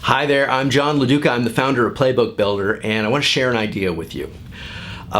Hi there, I'm John LaDuca. I'm the founder of Playbook Builder, and I want to share an idea with you.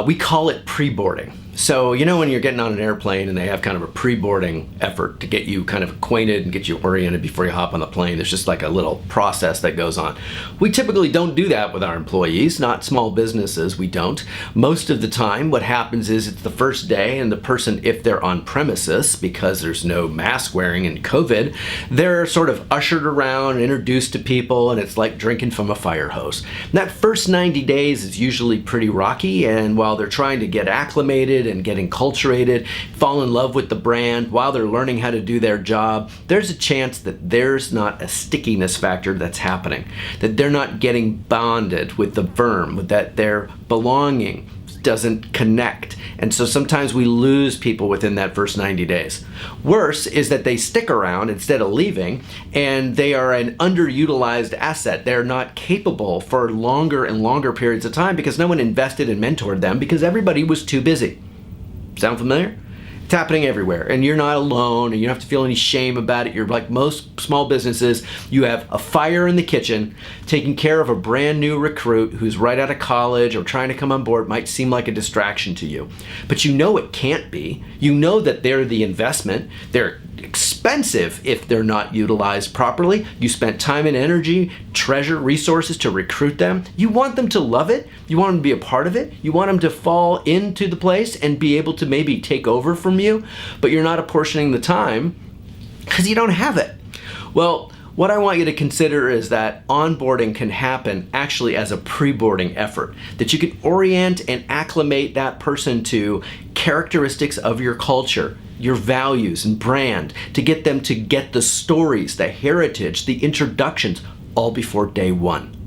We call it pre-boarding. So, you know when you're getting on an airplane and they have kind of a pre-boarding effort to get you kind of acquainted and get you oriented before you hop on the plane, there's just like a little process that goes on. We typically don't do that with our employees, not small businesses, we don't. Most of the time what happens is it's the first day and the person, if they're on premises, because there's no mask wearing and COVID, they're sort of ushered around, introduced to people, and it's like drinking from a fire hose. And that first 90 days is usually pretty rocky, and while they're trying to get acclimated and get enculturated, fall in love with the brand, while they're learning how to do their job, there's a chance that there's not a stickiness factor that's happening, that they're not getting bonded with the firm, that their belonging doesn't connect. And so sometimes we lose people within that first 90 days. Worse is that they stick around instead of leaving, and they are an underutilized asset. They're not capable for longer and longer periods of time because no one invested and mentored them because everybody was too busy. Sound familiar? It's happening everywhere, and you're not alone, and you don't have to feel any shame about it. You're like most small businesses. You have a fire in the kitchen, taking care of a brand new recruit who's right out of college or trying to come on board. Might seem like a distraction to you, but you know it can't be. You know that they're the investment. They're expensive if they're not utilized properly. You spent time and energy, treasure, resources to recruit them. You want them to love it. You want them to be a part of it. You want them to fall into the place and be able to maybe take over from you, but you're not apportioning the time because you don't have it. Well, what I want you to consider is that onboarding can happen actually as a pre-boarding effort, that you can orient and acclimate that person to characteristics of your culture, your values and brand, to get them to get the stories, the heritage, the introductions, all before day one.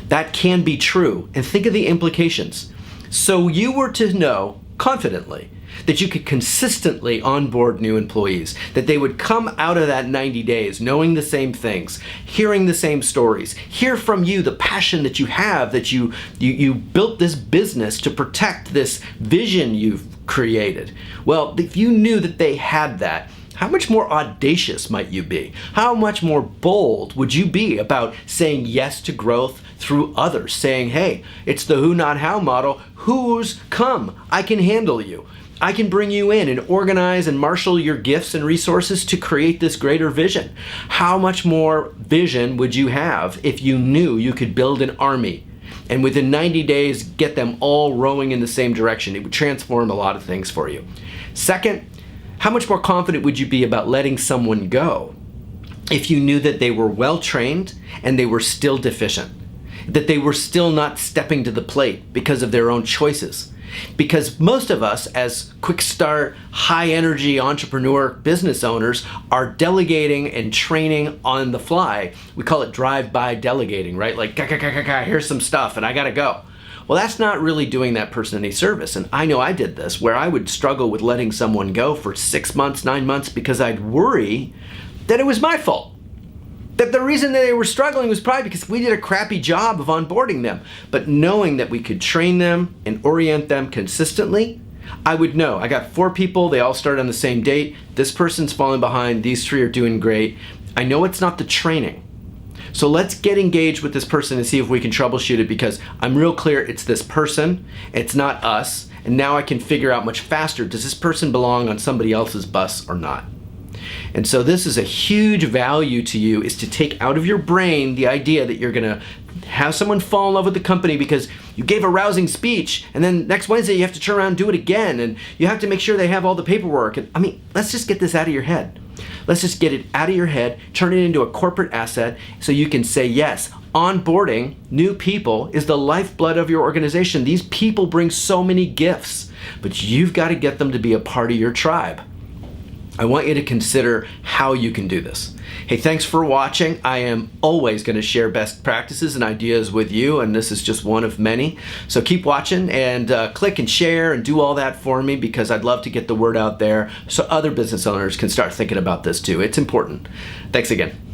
That can be true, and think of the implications. So you were to know confidently that you could consistently onboard new employees, that they would come out of that 90 days knowing the same things, hearing the same stories, hear from you the passion that you have, that you built this business to protect this vision you've created. Well, if you knew that they had that, how much more audacious might you be? How much more bold would you be about saying yes to growth through others, saying, hey, it's the who not how model, who's come, I can handle you. I can bring you in and organize and marshal your gifts and resources to create this greater vision. How much more vision would you have if you knew you could build an army and within 90 days get them all rowing in the same direction? It would transform a lot of things for you. Second, how much more confident would you be about letting someone go if you knew that they were well trained and they were still deficient, that they were still not stepping to the plate because of their own choices? Because most of us as quick start, high energy entrepreneur business owners are delegating and training on the fly. We call it drive-by delegating, right? Like, here's some stuff and I gotta go. Well, that's not really doing that person any service. And I know I did this, where I would struggle with letting someone go for 6 months, 9 months, because I'd worry that it was my fault. That the reason that they were struggling was probably because we did a crappy job of onboarding them. But knowing that we could train them and orient them consistently, I would know. I got 4 people, they all started on the same date. This person's falling behind, these 3 are doing great. I know it's not the training. So let's get engaged with this person and see if we can troubleshoot it, because I'm real clear it's this person, it's not us. And now I can figure out much faster, does this person belong on somebody else's bus or not? And so this is a huge value to you, is to take out of your brain the idea that you're gonna have someone fall in love with the company because you gave a rousing speech, and then next Wednesday you have to turn around and do it again, and you have to make sure they have all the paperwork. And I mean, let's just get this out of your head. Let's just get it out of your head, turn it into a corporate asset so you can say yes. Onboarding new people is the lifeblood of your organization. These people bring so many gifts, but you've got to get them to be a part of your tribe. I want you to consider how you can do this. Hey, thanks for watching. I am always going to share best practices and ideas with you, and this is just one of many. So keep watching and click and share and do all that for me, because I'd love to get the word out there so other business owners can start thinking about this too. It's important. Thanks again.